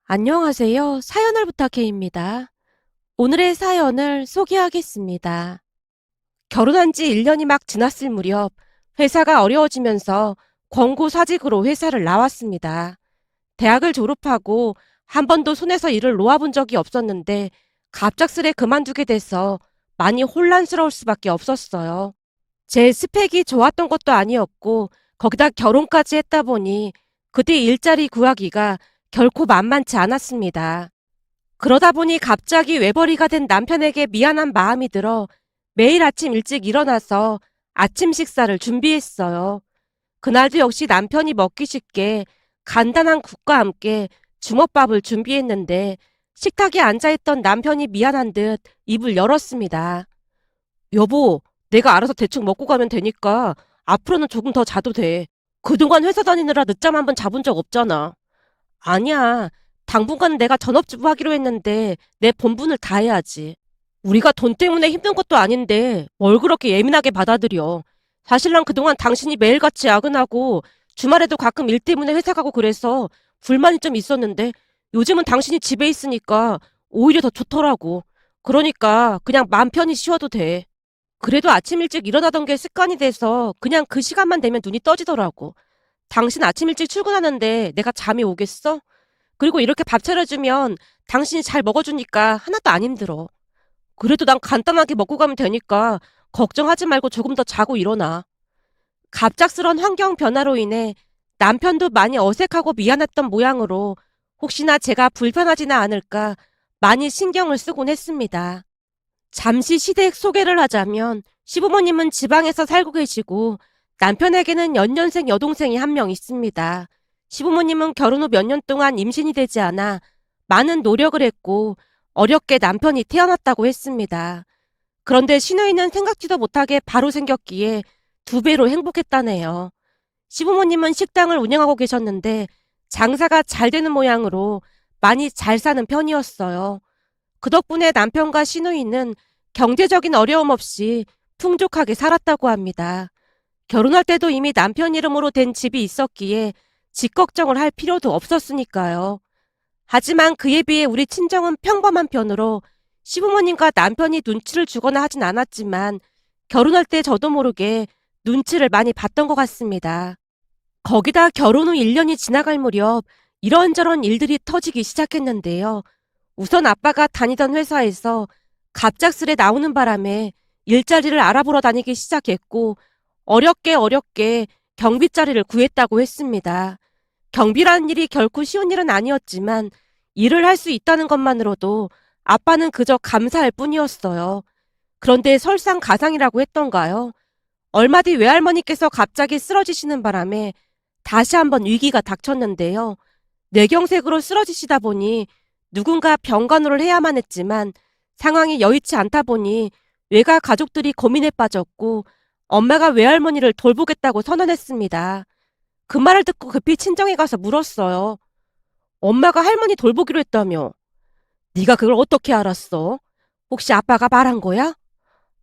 안녕하세요. 사연을 부탁해입니다. 오늘의 사연을 소개하겠습니다. 결혼한 지 1년이 막 지났을 무렵 회사가 어려워지면서 권고사직으로 회사를 나왔습니다. 대학을 졸업하고 한 번도 손에서 일을 놓아본 적이 없었는데 갑작스레 그만두게 돼서 많이 혼란스러울 수밖에 없었어요. 제 스펙이 좋았던 것도 아니었고 거기다 결혼까지 했다 보니 그때 일자리 구하기가 결코 만만치 않았습니다. 그러다 보니 갑자기 외벌이가 된 남편에게 미안한 마음이 들어 매일 아침 일찍 일어나서 아침 식사를 준비했어요. 그날도 역시 남편이 먹기 쉽게 간단한 국과 함께 주먹밥을 준비했는데 식탁에 앉아있던 남편이 미안한 듯 입을 열었습니다. 여보, 내가 알아서 대충 먹고 가면 되니까 앞으로는 조금 더 자도 돼. 그동안 회사 다니느라 늦잠 한 번 자본 적 없잖아. 아니야. 당분간은 내가 전업주부 하기로 했는데 내 본분을 다해야지. 우리가 돈 때문에 힘든 것도 아닌데 뭘 그렇게 예민하게 받아들여. 사실 난 그동안 당신이 매일같이 야근하고 주말에도 가끔 일 때문에 회사 가고 그래서 불만이 좀 있었는데 요즘은 당신이 집에 있으니까 오히려 더 좋더라고. 그러니까 그냥 마음 편히 쉬어도 돼. 그래도 아침 일찍 일어나던 게 습관이 돼서 그냥 그 시간만 되면 눈이 떠지더라고. 당신 아침 일찍 출근하는데 내가 잠이 오겠어? 그리고 이렇게 밥 차려주면 당신이 잘 먹어주니까 하나도 안 힘들어. 그래도 난 간단하게 먹고 가면 되니까 걱정하지 말고 조금 더 자고 일어나. 갑작스런 환경 변화로 인해 남편도 많이 어색하고 미안했던 모양으로 혹시나 제가 불편하지는 않을까 많이 신경을 쓰곤 했습니다. 잠시 시댁 소개를 하자면 시부모님은 지방에서 살고 계시고 남편에게는 연년생 여동생이 한 명 있습니다. 시부모님은 결혼 후 몇 년 동안 임신이 되지 않아 많은 노력을 했고 어렵게 남편이 태어났다고 했습니다. 그런데 시누이는 생각지도 못하게 바로 생겼기에 2배로 행복했다네요. 시부모님은 식당을 운영하고 계셨는데 장사가 잘 되는 모양으로 많이 잘 사는 편이었어요. 그 덕분에 남편과 시누이는 경제적인 어려움 없이 풍족하게 살았다고 합니다. 결혼할 때도 이미 남편 이름으로 된 집이 있었기에 집 걱정을 할 필요도 없었으니까요. 하지만 그에 비해 우리 친정은 평범한 편으로 시부모님과 남편이 눈치를 주거나 하진 않았지만 결혼할 때 저도 모르게 눈치를 많이 봤던 것 같습니다. 거기다 결혼 후 1년이 지나갈 무렵 이런저런 일들이 터지기 시작했는데요. 우선 아빠가 다니던 회사에서 갑작스레 나오는 바람에 일자리를 알아보러 다니기 시작했고 어렵게 경비 자리를 구했다고 했습니다. 경비라는 일이 결코 쉬운 일은 아니었지만 일을 할 수 있다는 것만으로도 아빠는 그저 감사할 뿐이었어요. 그런데 설상가상이라고 했던가요? 얼마 뒤 외할머니께서 갑자기 쓰러지시는 바람에 다시 한번 위기가 닥쳤는데요. 뇌경색으로 쓰러지시다 보니 누군가 병간호를 해야만 했지만 상황이 여의치 않다 보니 외가 가족들이 고민에 빠졌고 엄마가 외할머니를 돌보겠다고 선언했습니다. 그 말을 듣고 급히 친정에 가서 물었어요. 엄마가 할머니 돌보기로 했다며. 네가 그걸 어떻게 알았어? 혹시 아빠가 말한 거야?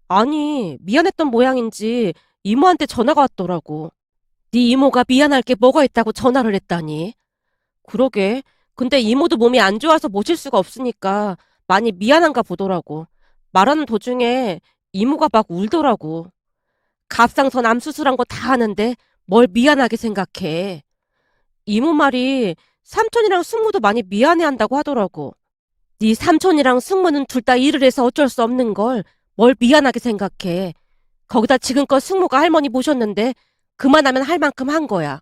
아니, 미안했던 모양인지 이모한테 전화가 왔더라고. 네 이모가 미안할 게 뭐가 있다고 전화를 했다니. 그러게. 근데 이모도 몸이 안 좋아서 모실 수가 없으니까 많이 미안한가 보더라고. 말하는 도중에 이모가 막 울더라고. 갑상선 암 수술한 거 다 하는데 뭘 미안하게 생각해. 이모 말이 삼촌이랑 숙모도 많이 미안해한다고 하더라고. 네 삼촌이랑 숙모는 둘 다 일을 해서 어쩔 수 없는 걸 뭘 미안하게 생각해. 거기다 지금껏 숙모가 할머니 모셨는데 그만하면 할 만큼 한 거야.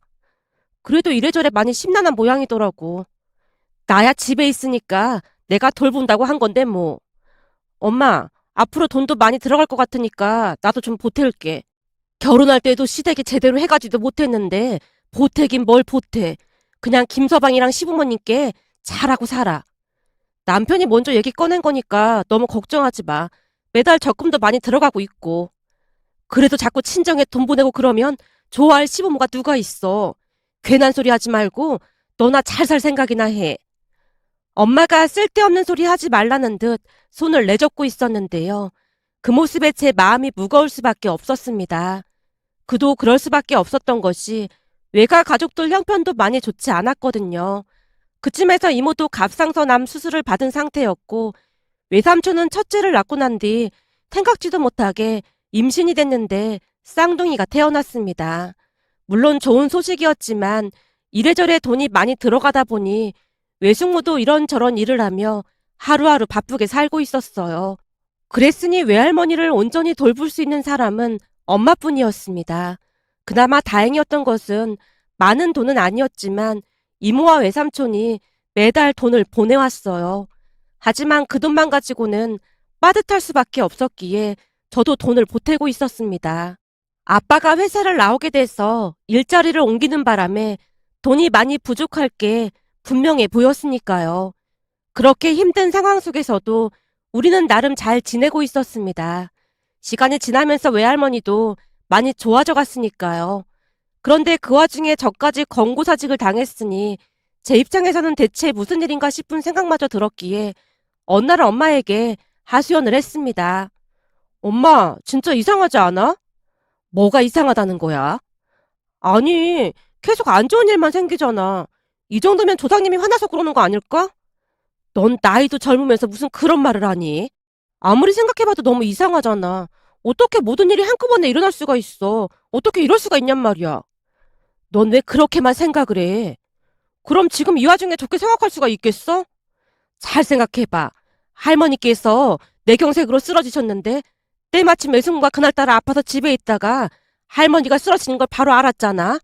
그래도 이래저래 많이 심란한 모양이더라고. 나야 집에 있으니까 내가 돌본다고 한 건데 뭐. 엄마, 앞으로 돈도 많이 들어갈 것 같으니까 나도 좀 보탤게. 결혼할 때도 시댁이 제대로 해가지도 못했는데 보태긴 뭘 보태. 그냥 김서방이랑 시부모님께 잘하고 살아. 남편이 먼저 얘기 꺼낸 거니까 너무 걱정하지 마. 매달 적금도 많이 들어가고 있고. 그래도 자꾸 친정에 돈 보내고 그러면 좋아할 시부모가 누가 있어. 괜한 소리 하지 말고 너나 잘 살 생각이나 해. 엄마가 쓸데없는 소리 하지 말라는 듯 손을 내젓고 있었는데요. 그 모습에 제 마음이 무거울 수밖에 없었습니다. 그도 그럴 수밖에 없었던 것이 외가 가족들 형편도 많이 좋지 않았거든요. 그쯤에서 이모도 갑상선암 수술을 받은 상태였고 외삼촌은 첫째를 낳고 난 뒤 생각지도 못하게 임신이 됐는데 쌍둥이가 태어났습니다. 물론 좋은 소식이었지만 이래저래 돈이 많이 들어가다 보니 외숙모도 이런저런 일을 하며 하루하루 바쁘게 살고 있었어요. 그랬으니 외할머니를 온전히 돌볼 수 있는 사람은 엄마뿐이었습니다. 그나마 다행이었던 것은 많은 돈은 아니었지만 이모와 외삼촌이 매달 돈을 보내왔어요. 하지만 그 돈만 가지고는 빠듯할 수밖에 없었기에 저도 돈을 보태고 있었습니다. 아빠가 회사를 나오게 돼서 일자리를 옮기는 바람에 돈이 많이 부족할 게 분명해 보였으니까요. 그렇게 힘든 상황 속에서도 우리는 나름 잘 지내고 있었습니다. 시간이 지나면서 외할머니도 많이 좋아져 갔으니까요. 그런데 그 와중에 저까지 권고사직을 당했으니 제 입장에서는 대체 무슨 일인가 싶은 생각마저 들었기에 어느 날 엄마에게 하소연을 했습니다. 엄마, 진짜 이상하지 않아? 뭐가 이상하다는 거야? 아니, 계속 안 좋은 일만 생기잖아. 이 정도면 조상님이 화나서 그러는 거 아닐까? 넌 나이도 젊으면서 무슨 그런 말을 하니? 아무리 생각해봐도 너무 이상하잖아. 어떻게 모든 일이 한꺼번에 일어날 수가 있어? 어떻게 이럴 수가 있냔 말이야. 넌 왜 그렇게만 생각을 해? 그럼 지금 이 와중에 좋게 생각할 수가 있겠어? 잘 생각해봐. 할머니께서 뇌경색으로 쓰러지셨는데 때마침 외숙모가 그날따라 아파서 집에 있다가 할머니가 쓰러지는 걸 바로 알았잖아.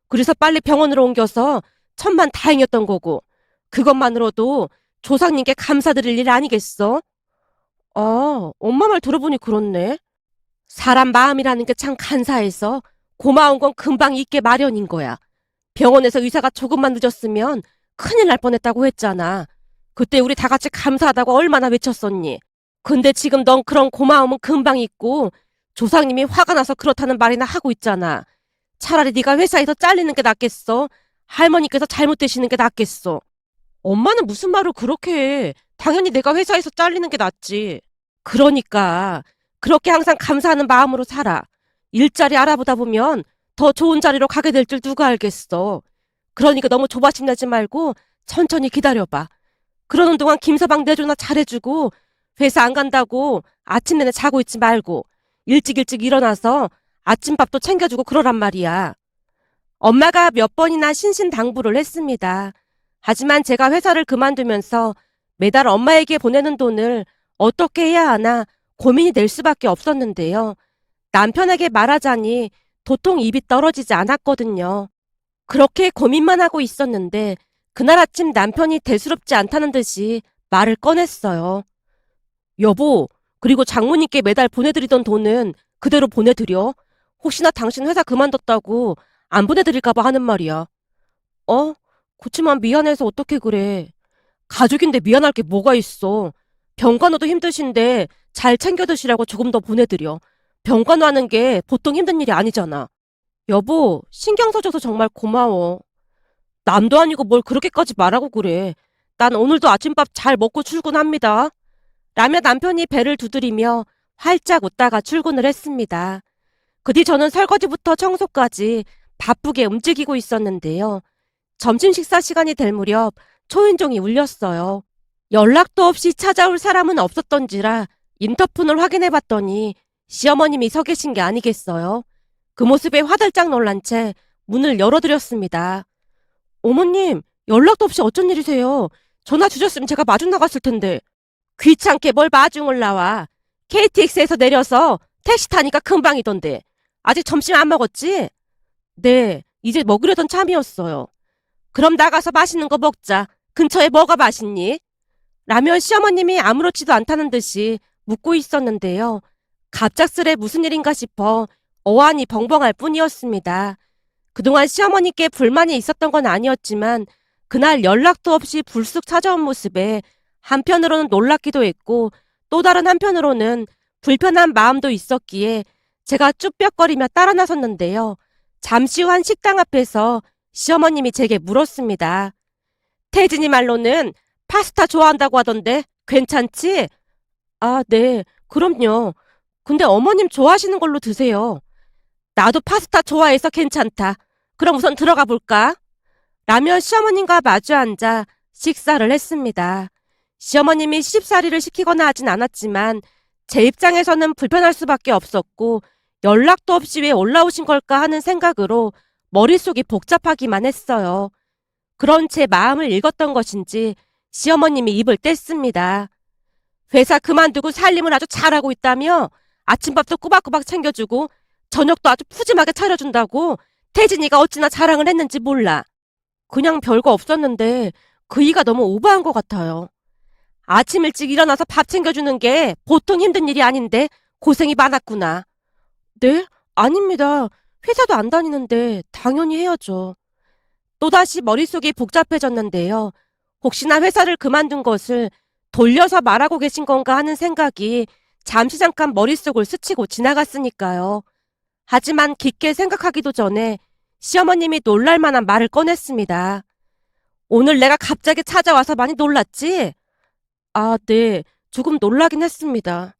그래서 빨리 병원으로 옮겨서 천만 다행이었던 거고 그것만으로도 조상님께 감사드릴 일 아니겠어? 아, 엄마 말 들어보니 그렇네. 사람 마음이라는 게 참 간사해서 고마운 건 금방 잊게 마련인 거야. 병원에서 의사가 조금만 늦었으면 큰일 날 뻔했다고 했잖아. 그때 우리 다 같이 감사하다고 얼마나 외쳤었니? 근데 지금 넌 그런 고마움은 금방 잊고 조상님이 화가 나서 그렇다는 말이나 하고 있잖아. 차라리 네가 회사에서 잘리는 게 낫겠어? 할머니께서 잘못되시는 게 낫겠어? 엄마는 무슨 말을 그렇게 해. 당연히 내가 회사에서 잘리는 게 낫지. 그러니까 그렇게 항상 감사하는 마음으로 살아. 일자리 알아보다 보면 더 좋은 자리로 가게 될 줄 누가 알겠어. 그러니까 너무 조바심 내지 말고 천천히 기다려봐. 그러는 동안 김서방 내조나 잘해주고 회사 안 간다고 아침 내내 자고 있지 말고 일찍 일찍 일어나서 아침밥도 챙겨주고 그러란 말이야. 엄마가 몇 번이나 신신당부를 했습니다. 하지만 제가 회사를 그만두면서 매달 엄마에게 보내는 돈을 어떻게 해야 하나 고민이 될 수밖에 없었는데요. 남편에게 말하자니 도통 입이 떨어지지 않았거든요. 그렇게 고민만 하고 있었는데 그날 아침 남편이 대수롭지 않다는 듯이 말을 꺼냈어요. 여보, 그리고 장모님께 매달 보내드리던 돈은 그대로 보내드려. 혹시나 당신 회사 그만뒀다고 안 보내드릴까봐 하는 말이야. 어? 그치만 미안해서 어떻게 그래. 가족인데 미안할 게 뭐가 있어. 병간호도 힘드신데 잘 챙겨 드시라고 조금 더 보내드려. 병간호 하는 게 보통 힘든 일이 아니잖아. 여보, 신경 써줘서 정말 고마워. 남도 아니고 뭘 그렇게까지 말하고 그래. 난 오늘도 아침밥 잘 먹고 출근합니다. 라며 남편이 배를 두드리며 활짝 웃다가 출근을 했습니다. 그 뒤 저는 설거지부터 청소까지 바쁘게 움직이고 있었는데요. 점심 식사 시간이 될 무렵 초인종이 울렸어요. 연락도 없이 찾아올 사람은 없었던지라 인터폰을 확인해 봤더니 시어머님이 서 계신 게 아니겠어요. 그 모습에 화들짝 놀란 채 문을 열어드렸습니다. 어머님, 연락도 없이 어쩐 일이세요? 전화 주셨으면 제가 마중 나갔을 텐데. 귀찮게 뭘 마중을 나와. KTX에서 내려서 택시 타니까 금방이던데. 아직 점심 안 먹었지? 네, 이제 먹으려던 참이었어요. 그럼 나가서 맛있는 거 먹자. 근처에 뭐가 맛있니? 라며 시어머님이 아무렇지도 않다는 듯이 묻고 있었는데요. 갑작스레 무슨 일인가 싶어 어안이 벙벙할 뿐이었습니다. 그동안 시어머니께 불만이 있었던 건 아니었지만 그날 연락도 없이 불쑥 찾아온 모습에 한편으로는 놀랍기도 했고 또 다른 한편으로는 불편한 마음도 있었기에 제가 쭈뼛거리며 따라 나섰는데요. 잠시 후 한 식당 앞에서 시어머님이 제게 물었습니다. 태진이 말로는 파스타 좋아한다고 하던데 괜찮지? 아, 네, 그럼요. 근데 어머님 좋아하시는 걸로 드세요. 나도 파스타 좋아해서 괜찮다. 그럼 우선 들어가 볼까? 라며 시어머님과 마주 앉아 식사를 했습니다. 시어머님이 시집살이를 시키거나 하진 않았지만 제 입장에서는 불편할 수밖에 없었고 연락도 없이 왜 올라오신 걸까 하는 생각으로 머릿속이 복잡하기만 했어요. 그런 제 마음을 읽었던 것인지 시어머님이 입을 뗐습니다. 회사 그만두고 살림을 아주 잘하고 있다며 아침밥도 꼬박꼬박 챙겨주고 저녁도 아주 푸짐하게 차려준다고 태진이가 어찌나 자랑을 했는지 몰라. 그냥 별거 없었는데 그 이가 너무 오버한 것 같아요. 아침 일찍 일어나서 밥 챙겨주는 게 보통 힘든 일이 아닌데 고생이 많았구나. 네? 아닙니다. 회사도 안 다니는데 당연히 해야죠. 또다시 머릿속이 복잡해졌는데요. 혹시나 회사를 그만둔 것을 돌려서 말하고 계신 건가 하는 생각이 잠시 잠깐 머릿속을 스치고 지나갔으니까요. 하지만 깊게 생각하기도 전에 시어머님이 놀랄 만한 말을 꺼냈습니다. 오늘 내가 갑자기 찾아와서 많이 놀랐지? 아, 네. 조금 놀라긴 했습니다.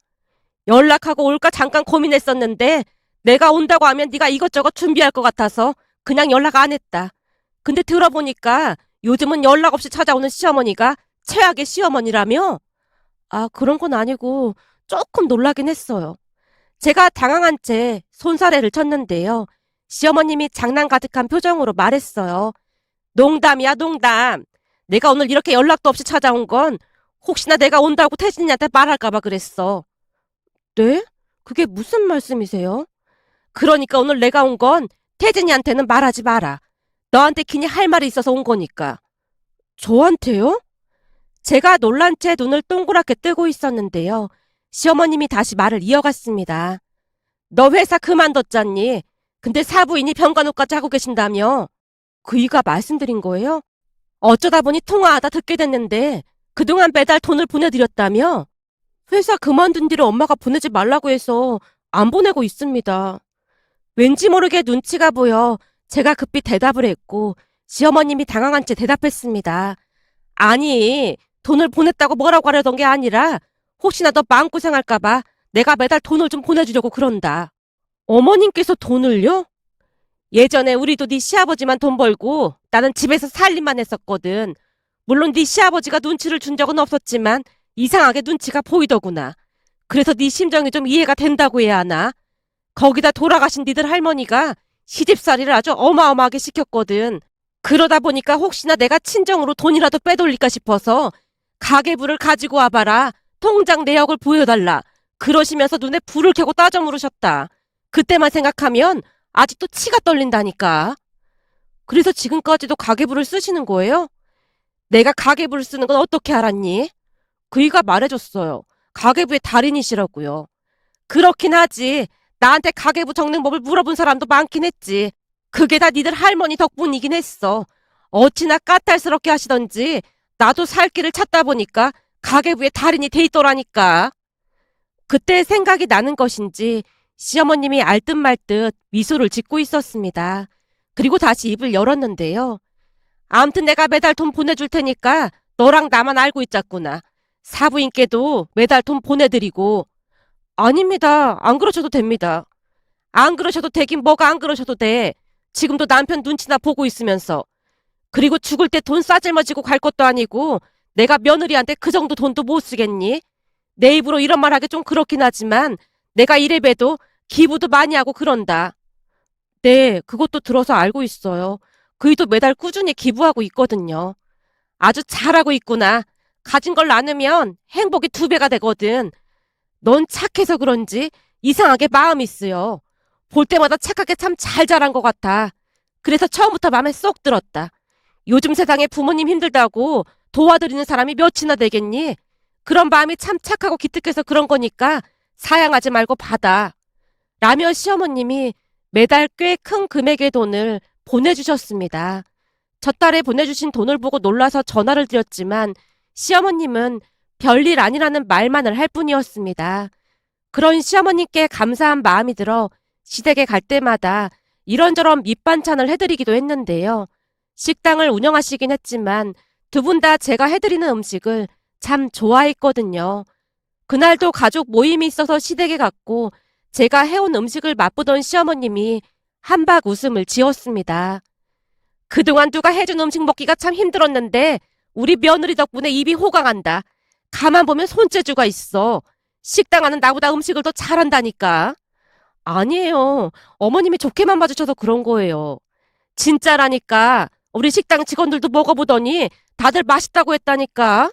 연락하고 올까 잠깐 고민했었는데 내가 온다고 하면 네가 이것저것 준비할 것 같아서 그냥 연락 안 했다. 근데 들어보니까 요즘은 연락 없이 찾아오는 시어머니가 최악의 시어머니라며? 아, 그런 건 아니고 조금 놀라긴 했어요. 제가 당황한 채 손사래를 쳤는데요. 시어머님이 장난 가득한 표정으로 말했어요. 농담이야, 농담. 내가 오늘 이렇게 연락도 없이 찾아온 건 혹시나 내가 온다고 태진이한테 말할까봐 그랬어. 네? 그게 무슨 말씀이세요? 그러니까 오늘 내가 온 건 태진이한테는 말하지 마라. 너한테 괜히 할 말이 있어서 온 거니까. 저한테요? 제가 놀란 채 눈을 동그랗게 뜨고 있었는데요. 시어머님이 다시 말을 이어갔습니다. 너 회사 그만뒀잖니? 근데 사부인이 병간호까지 하고 계신다며? 그이가 말씀드린 거예요? 어쩌다 보니 통화하다 듣게 됐는데 그동안 매달 돈을 보내드렸다며? 회사 그만둔 뒤로 엄마가 보내지 말라고 해서 안 보내고 있습니다. 왠지 모르게 눈치가 보여 제가 급히 대답을 했고 시어머님이 당황한 채 대답했습니다. 아니, 돈을 보냈다고 뭐라고 하려던 게 아니라 혹시나 너 마음고생할까봐 내가 매달 돈을 좀 보내주려고 그런다. 어머님께서 돈을요? 예전에 우리도 네 시아버지만 돈 벌고 나는 집에서 살림만 했었거든. 물론 네 시아버지가 눈치를 준 적은 없었지만 이상하게 눈치가 보이더구나. 그래서 네 심정이 좀 이해가 된다고 해야 하나? 거기다 돌아가신 니들 할머니가 시집살이를 아주 어마어마하게 시켰거든. 그러다 보니까 혹시나 내가 친정으로 돈이라도 빼돌릴까 싶어서 가계부를 가지고 와봐라. 통장 내역을 보여달라. 그러시면서 눈에 불을 켜고 따져 물으셨다. 그때만 생각하면 아직도 치가 떨린다니까. 그래서 지금까지도 가계부를 쓰시는 거예요? 내가 가계부를 쓰는 건 어떻게 알았니? 그이가 말해줬어요. 가계부의 달인이시라고요. 그렇긴 하지. 나한테 가계부 적는 법을 물어본 사람도 많긴 했지. 그게 다 니들 할머니 덕분이긴 했어. 어찌나 까탈스럽게 하시던지 나도 살 길을 찾다 보니까 가계부의 달인이 돼 있더라니까. 그때 생각이 나는 것인지 시어머님이 알듯 말듯 미소를 짓고 있었습니다. 그리고 다시 입을 열었는데요. 암튼 내가 매달 돈 보내줄 테니까 너랑 나만 알고 있자꾸나. 사부인께도 매달 돈 보내드리고. 아닙니다. 안 그러셔도 됩니다. 안 그러셔도 되긴 뭐가 안 그러셔도 돼. 지금도 남편 눈치나 보고 있으면서. 그리고 죽을 때 돈 싸질머지고 갈 것도 아니고 내가 며느리한테 그 정도 돈도 못 쓰겠니? 내 입으로 이런 말 하기 좀 그렇긴 하지만 내가 이래봬도 기부도 많이 하고 그런다. 네, 그것도 들어서 알고 있어요. 그이도 매달 꾸준히 기부하고 있거든요. 아주 잘하고 있구나. 가진 걸 나누면 행복이 2배가 되거든. 넌 착해서 그런지 이상하게 마음이 쓰여. 볼 때마다 착하게 참 잘 자란 것 같아. 그래서 처음부터 마음에 쏙 들었다. 요즘 세상에 부모님 힘들다고 도와드리는 사람이 몇이나 되겠니? 그런 마음이 참 착하고 기특해서 그런 거니까 사양하지 말고 받아. 라며 시어머님이 매달 꽤 큰 금액의 돈을 보내주셨습니다. 첫 달에 보내주신 돈을 보고 놀라서 전화를 드렸지만 시어머님은 별일 아니라는 말만을 할 뿐이었습니다. 그런 시어머님께 감사한 마음이 들어 시댁에 갈 때마다 이런저런 밑반찬을 해드리기도 했는데요. 식당을 운영하시긴 했지만 두 분 다 제가 해드리는 음식을 참 좋아했거든요. 그날도 가족 모임이 있어서 시댁에 갔고 제가 해온 음식을 맛보던 시어머님이 한박 웃음을 지었습니다. 그동안 누가 해준 음식 먹기가 참 힘들었는데 우리 며느리 덕분에 입이 호강한다. 가만 보면 손재주가 있어. 식당 안은 나보다 음식을 더 잘한다니까. 아니에요. 어머님이 좋게만 봐주셔서 그런 거예요. 진짜라니까. 우리 식당 직원들도 먹어보더니 다들 맛있다고 했다니까.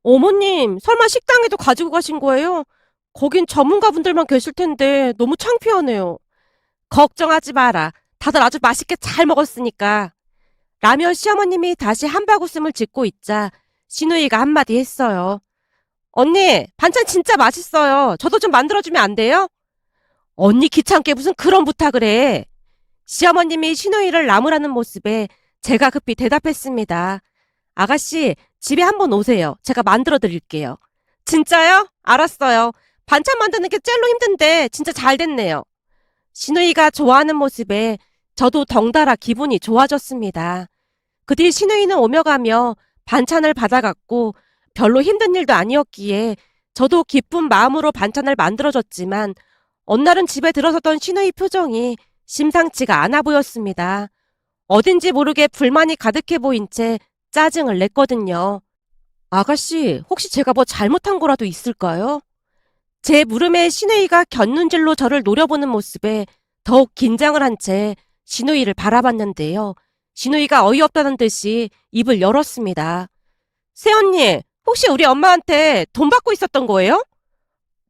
어머님, 설마 식당에도 가지고 가신 거예요? 거긴 전문가분들만 계실 텐데 너무 창피하네요. 걱정하지 마라. 다들 아주 맛있게 잘 먹었으니까. 라며 시어머님이 다시 한바구음을 짓고 있자 시누이가 한마디 했어요. 언니, 반찬 진짜 맛있어요. 저도 좀 만들어주면 안 돼요? 언니 귀찮게 무슨 그런 부탁을 해. 시어머님이 시누이를 나무라는 모습에 제가 급히 대답했습니다. 아가씨, 집에 한번 오세요. 제가 만들어 드릴게요. 진짜요? 알았어요. 반찬 만드는 게 젤로 힘든데 진짜 잘 됐네요. 시누이가 좋아하는 모습에 저도 덩달아 기분이 좋아졌습니다. 그 뒤 시누이는 오며 가며 반찬을 받아갔고 별로 힘든 일도 아니었기에 저도 기쁜 마음으로 반찬을 만들어줬지만 어느 날은 집에 들어서던 시누이 표정이 심상치가 않아 보였습니다. 어딘지 모르게 불만이 가득해 보인 채 짜증을 냈거든요. 아가씨, 혹시 제가 뭐 잘못한 거라도 있을까요? 제 물음에 시누이가 곁눈질로 저를 노려보는 모습에 더욱 긴장을 한 채 시누이를 바라봤는데요. 시누이가 어이없다는 듯이 입을 열었습니다. 새언니, 혹시 우리 엄마한테 돈 받고 있었던 거예요?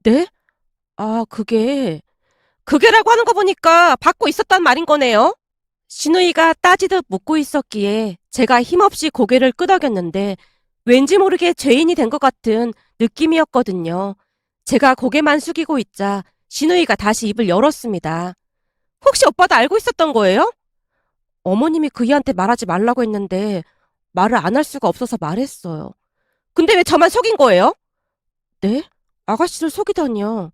네? 아, 그게라고 하는 거 보니까 받고 있었단 말인 거네요. 시누이가 따지듯 묻고 있었기에 제가 힘없이 고개를 끄덕였는데 왠지 모르게 죄인이 된 것 같은 느낌이었거든요. 제가 고개만 숙이고 있자 시누이가 다시 입을 열었습니다. 혹시 오빠도 알고 있었던 거예요? 어머님이 그이한테 말하지 말라고 했는데 말을 안 할 수가 없어서 말했어요. 근데 왜 저만 속인 거예요? 네? 아가씨를 속이다니요.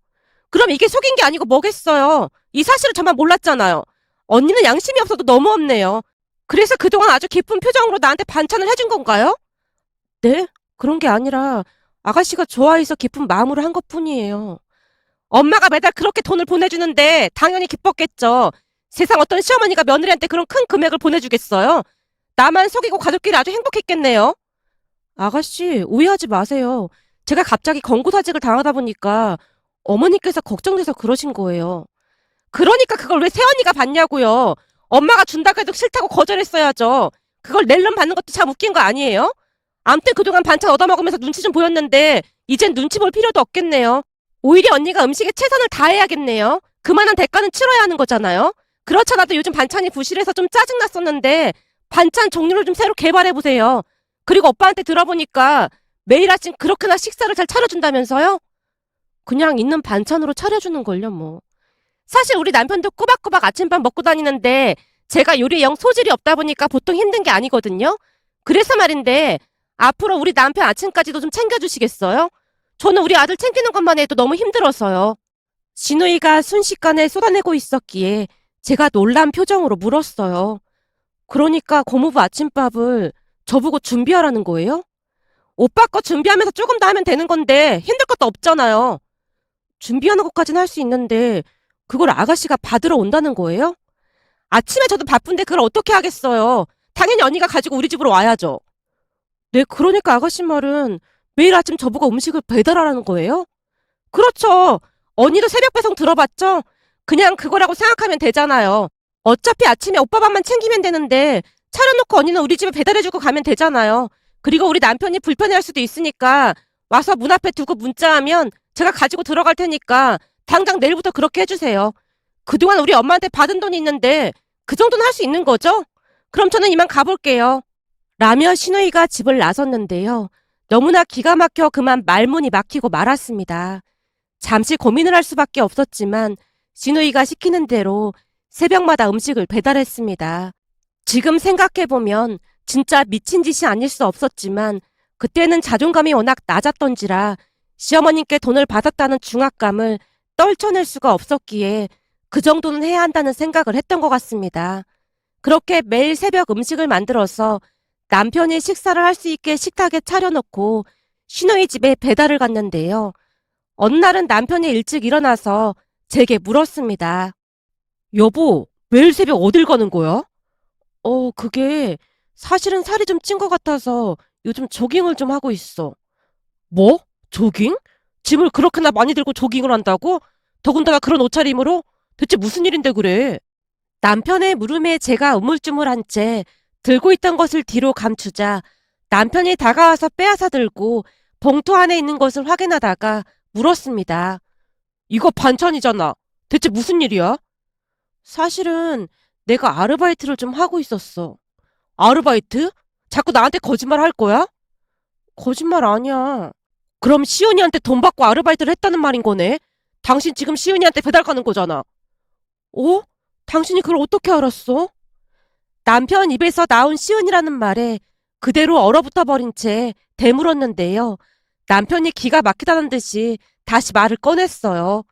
그럼 이게 속인 게 아니고 뭐겠어요? 이 사실을 저만 몰랐잖아요. 언니는 양심이 없어도 너무 없네요. 그래서 그동안 아주 기쁜 표정으로 나한테 반찬을 해준 건가요? 네? 그런 게 아니라 아가씨가 좋아해서 기쁜 마음으로 한 것뿐이에요. 엄마가 매달 그렇게 돈을 보내주는데 당연히 기뻤겠죠. 세상 어떤 시어머니가 며느리한테 그런 큰 금액을 보내주겠어요? 나만 속이고 가족끼리 아주 행복했겠네요. 아가씨, 오해하지 마세요. 제가 갑자기 권고사직을 당하다 보니까 어머니께서 걱정돼서 그러신 거예요. 그러니까 그걸 왜 새언니가 받냐고요. 엄마가 준다고 해도 싫다고 거절했어야죠. 그걸 낼름 받는 것도 참 웃긴 거 아니에요? 암튼 그동안 반찬 얻어먹으면서 눈치 좀 보였는데 이젠 눈치 볼 필요도 없겠네요. 오히려 언니가 음식에 최선을 다해야겠네요. 그만한 대가는 치러야 하는 거잖아요. 그렇잖아도 요즘 반찬이 부실해서 좀 짜증났었는데 반찬 종류를 좀 새로 개발해보세요. 그리고 오빠한테 들어보니까 매일 아침 그렇게나 식사를 잘 차려준다면서요? 그냥 있는 반찬으로 차려주는 걸요, 뭐. 사실 우리 남편도 꼬박꼬박 아침밥 먹고 다니는데 제가 요리에 영 소질이 없다 보니까 보통 힘든 게 아니거든요. 그래서 말인데 앞으로 우리 남편 아침까지도 좀 챙겨주시겠어요? 저는 우리 아들 챙기는 것만 해도 너무 힘들어서요. 시누이가 순식간에 쏟아내고 있었기에 제가 놀란 표정으로 물었어요. 그러니까 고모부 아침밥을 저보고 준비하라는 거예요? 오빠 거 준비하면서 조금 더 하면 되는 건데 힘들 것도 없잖아요. 준비하는 것까지는 할 수 있는데 그걸 아가씨가 받으러 온다는 거예요? 아침에 저도 바쁜데 그걸 어떻게 하겠어요. 당연히 언니가 가지고 우리 집으로 와야죠. 네, 그러니까 아가씨 말은 매일 아침 저보고 음식을 배달하라는 거예요? 그렇죠. 언니도 새벽 배송 들어봤죠? 그냥 그거라고 생각하면 되잖아요. 어차피 아침에 오빠 밥만 챙기면 되는데 차려놓고 언니는 우리 집에 배달해주고 가면 되잖아요. 그리고 우리 남편이 불편해할 수도 있으니까 와서 문 앞에 두고 문자하면 제가 가지고 들어갈 테니까 당장 내일부터 그렇게 해주세요. 그동안 우리 엄마한테 받은 돈이 있는데 그 정도는 할 수 있는 거죠? 그럼 저는 이만 가볼게요. 라며 시누이가 집을 나섰는데요. 너무나 기가 막혀 그만 말문이 막히고 말았습니다. 잠시 고민을 할 수밖에 없었지만 시누이가 시키는 대로 새벽마다 음식을 배달했습니다. 지금 생각해보면 진짜 미친 짓이 아닐 수 없었지만 그때는 자존감이 워낙 낮았던지라 시어머님께 돈을 받았다는 중압감을 떨쳐낼 수가 없었기에 그 정도는 해야 한다는 생각을 했던 것 같습니다. 그렇게 매일 새벽 음식을 만들어서 남편이 식사를 할 수 있게 식탁에 차려놓고 시누이 집에 배달을 갔는데요. 어느 날은 남편이 일찍 일어나서 제게 물었습니다. 여보, 매일 새벽 어딜 가는 거야? 그게 사실은 살이 좀 찐 것 같아서 요즘 조깅을 좀 하고 있어. 뭐? 조깅? 짐을 그렇게나 많이 들고 조깅을 한다고? 더군다나 그런 옷차림으로? 대체 무슨 일인데 그래? 남편의 물음에 제가 우물쭈물한 채 들고 있던 것을 뒤로 감추자 남편이 다가와서 빼앗아 들고 봉투 안에 있는 것을 확인하다가 물었습니다. 이거 반찬이잖아. 대체 무슨 일이야? 사실은 내가 아르바이트를 좀 하고 있었어. 아르바이트? 자꾸 나한테 거짓말 할 거야? 거짓말 아니야. 그럼 시은이한테 돈 받고 아르바이트를 했다는 말인 거네? 당신 지금 시은이한테 배달 가는 거잖아. 어? 당신이 그걸 어떻게 알았어? 남편 입에서 나온 시은이라는 말에 그대로 얼어붙어 버린 채 되물었는데요. 남편이 기가 막히다는 듯이 다시 말을 꺼냈어요.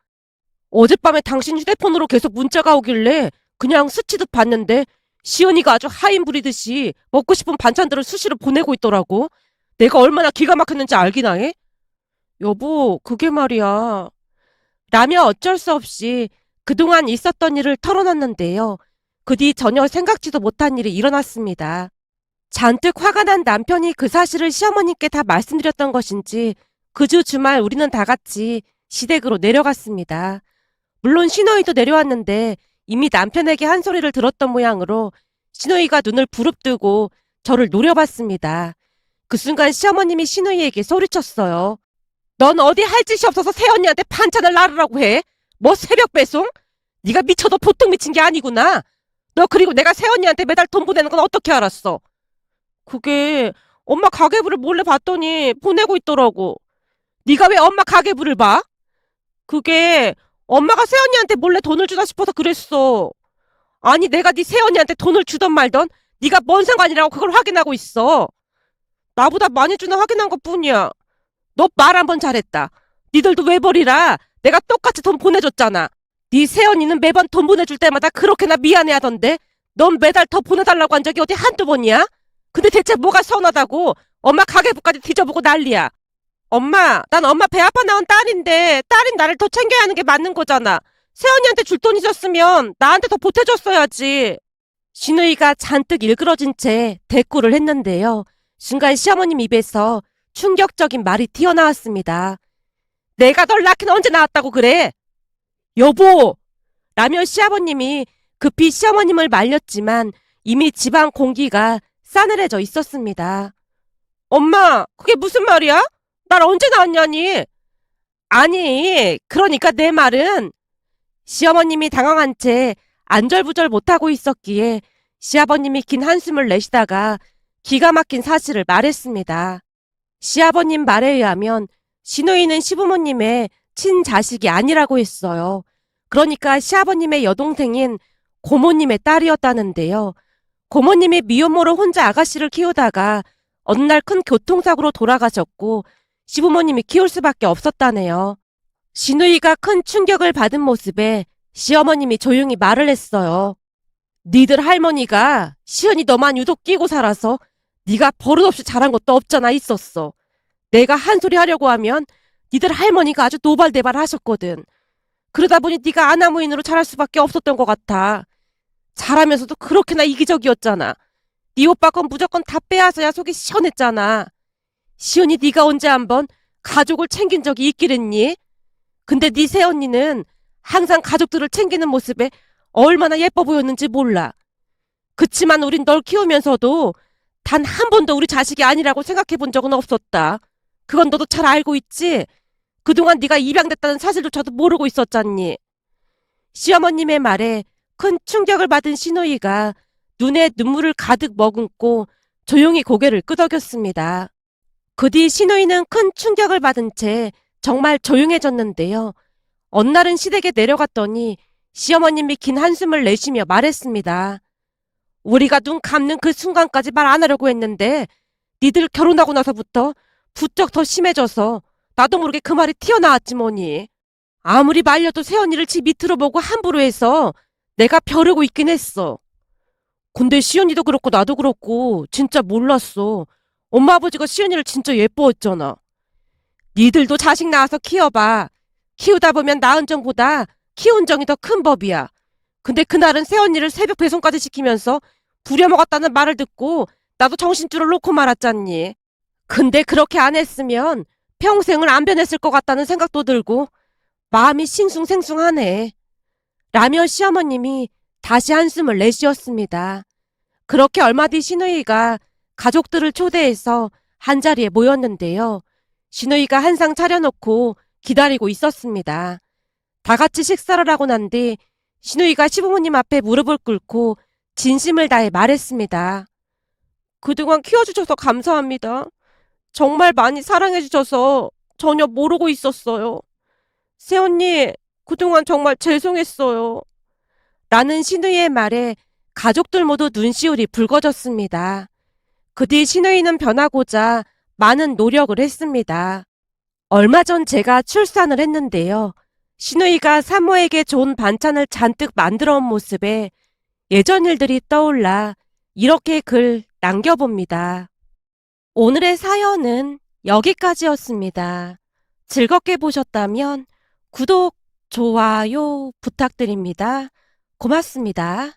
어젯밤에 당신 휴대폰으로 계속 문자가 오길래 그냥 스치듯 봤는데 시은이가 아주 하인 부리듯이 먹고 싶은 반찬들을 수시로 보내고 있더라고. 내가 얼마나 기가 막혔는지 알기나 해? 여보, 그게 말이야. 라며 어쩔 수 없이 그동안 있었던 일을 털어놨는데요. 그 뒤 전혀 생각지도 못한 일이 일어났습니다. 잔뜩 화가 난 남편이 그 사실을 시어머님께 다 말씀드렸던 것인지 그 주 주말 우리는 다 같이 시댁으로 내려갔습니다. 물론 시누이도 내려왔는데 이미 남편에게 한 소리를 들었던 모양으로 시누이가 눈을 부릅뜨고 저를 노려봤습니다. 그 순간 시어머님이 시누이에게 소리쳤어요. 넌 어디 할 짓이 없어서 새언니한테 반찬을 나르라고 해? 뭐 새벽 배송? 네가 미쳐도 보통 미친 게 아니구나. 너 그리고 내가 새언니한테 매달 돈 보내는 건 어떻게 알았어? 그게 엄마 가계부를 몰래 봤더니 보내고 있더라고. 네가 왜 엄마 가계부를 봐? 그게 엄마가 새언니한테 몰래 돈을 주나 싶어서 그랬어. 아니 내가 네 새언니한테 돈을 주던 말던 네가 뭔 상관이라고 그걸 확인하고 있어. 나보다 많이 주나 확인한 것뿐이야. 너 말 한 번 잘했다. 니들도 외벌이라 내가 똑같이 돈 보내줬잖아. 네 새언니는 매번 돈 보내줄 때마다 그렇게나 미안해하던데 넌 매달 더 보내달라고 한 적이 어디 한두 번이야? 근데 대체 뭐가 서운하다고 엄마 가계부까지 뒤져보고 난리야. 엄마, 난 엄마 배 아파 나온 딸인데 딸인 나를 더 챙겨야 하는 게 맞는 거잖아. 새언니한테 줄 돈 있었으면 나한테 더 보태줬어야지. 신우이가 잔뜩 일그러진 채 대꾸를 했는데요. 순간 시어머님 입에서 충격적인 말이 튀어나왔습니다. 내가 널 낳긴 언제 낳았다고 그래? 여보! 라며 시아버님이 급히 시어머님을 말렸지만 이미 집안 공기가 싸늘해져 있었습니다. 엄마, 그게 무슨 말이야? 날 언제 낳았냐니? 아니, 그러니까 내 말은 시어머님이 당황한 채 안절부절 못하고 있었기에 시아버님이 긴 한숨을 내쉬다가 기가 막힌 사실을 말했습니다. 시아버님 말에 의하면 시누이는 시부모님의 친자식이 아니라고 했어요. 그러니까 시아버님의 여동생인 고모님의 딸이었다는데요. 고모님이 미혼모로 혼자 아가씨를 키우다가 어느 날 큰 교통사고로 돌아가셨고 시부모님이 키울 수밖에 없었다네요. 시누이가 큰 충격을 받은 모습에 시어머님이 조용히 말을 했어요. 니들 할머니가 시은이 너만 유독 끼고 살아서 네가 버릇없이 잘한 것도 없잖아 있었어. 내가 한 소리 하려고 하면 니들 할머니가 아주 노발대발 하셨거든. 그러다 보니 네가 아나무인으로 자랄 수밖에 없었던 것 같아. 잘하면서도 그렇게나 이기적이었잖아. 네 오빠 건 무조건 다 빼앗아야 속이 시원했잖아. 시은이 네가 언제 한번 가족을 챙긴 적이 있기랬니? 근데 네 새언니는 항상 가족들을 챙기는 모습에 얼마나 예뻐 보였는지 몰라. 그치만 우린 널 키우면서도 단 한 번도 우리 자식이 아니라고 생각해 본 적은 없었다. 그건 너도 잘 알고 있지? 그동안 네가 입양됐다는 사실조차도 모르고 있었잖니. 시어머님의 말에 큰 충격을 받은 시누이가 눈에 눈물을 가득 머금고 조용히 고개를 끄덕였습니다. 그 뒤 시누이는 큰 충격을 받은 채 정말 조용해졌는데요. 어느 날은 시댁에 내려갔더니 시어머님이 긴 한숨을 내쉬며 말했습니다. 우리가 눈 감는 그 순간까지 말 안 하려고 했는데 니들 결혼하고 나서부터 부쩍 더 심해져서 나도 모르게 그 말이 튀어나왔지 뭐니. 아무리 말려도 새언니를 집 밑으로 보고 함부로 해서 내가 벼르고 있긴 했어. 근데 시은이도 그렇고 나도 그렇고 진짜 몰랐어. 엄마 아버지가 시은이를 진짜 예뻐했잖아. 니들도 자식 낳아서 키워봐. 키우다 보면 낳은 정보다 키운 정이 더 큰 법이야. 근데 그날은 새언니를 새벽 배송까지 시키면서 부려먹었다는 말을 듣고 나도 정신줄을 놓고 말았잖니. 근데 그렇게 안 했으면 평생을 안 변했을 것 같다는 생각도 들고 마음이 싱숭생숭하네. 라며 시어머님이 다시 한숨을 내쉬었습니다. 그렇게 얼마 뒤 시누이가 가족들을 초대해서 한자리에 모였는데요. 시누이가 한상 차려놓고 기다리고 있었습니다. 다 같이 식사를 하고 난 뒤 시누이가 시부모님 앞에 무릎을 꿇고 진심을 다해 말했습니다. 그동안 키워주셔서 감사합니다. 정말 많이 사랑해주셔서 전혀 모르고 있었어요. 새언니, 그동안 정말 죄송했어요. 라는 시누이의 말에 가족들 모두 눈시울이 붉어졌습니다. 그 뒤 시누이는 변하고자 많은 노력을 했습니다. 얼마 전 제가 출산을 했는데요. 시누이가 산모에게 좋은 반찬을 잔뜩 만들어 온 모습에 예전 일들이 떠올라 이렇게 글 남겨봅니다. 오늘의 사연은 여기까지였습니다. 즐겁게 보셨다면 구독, 좋아요 부탁드립니다. 고맙습니다.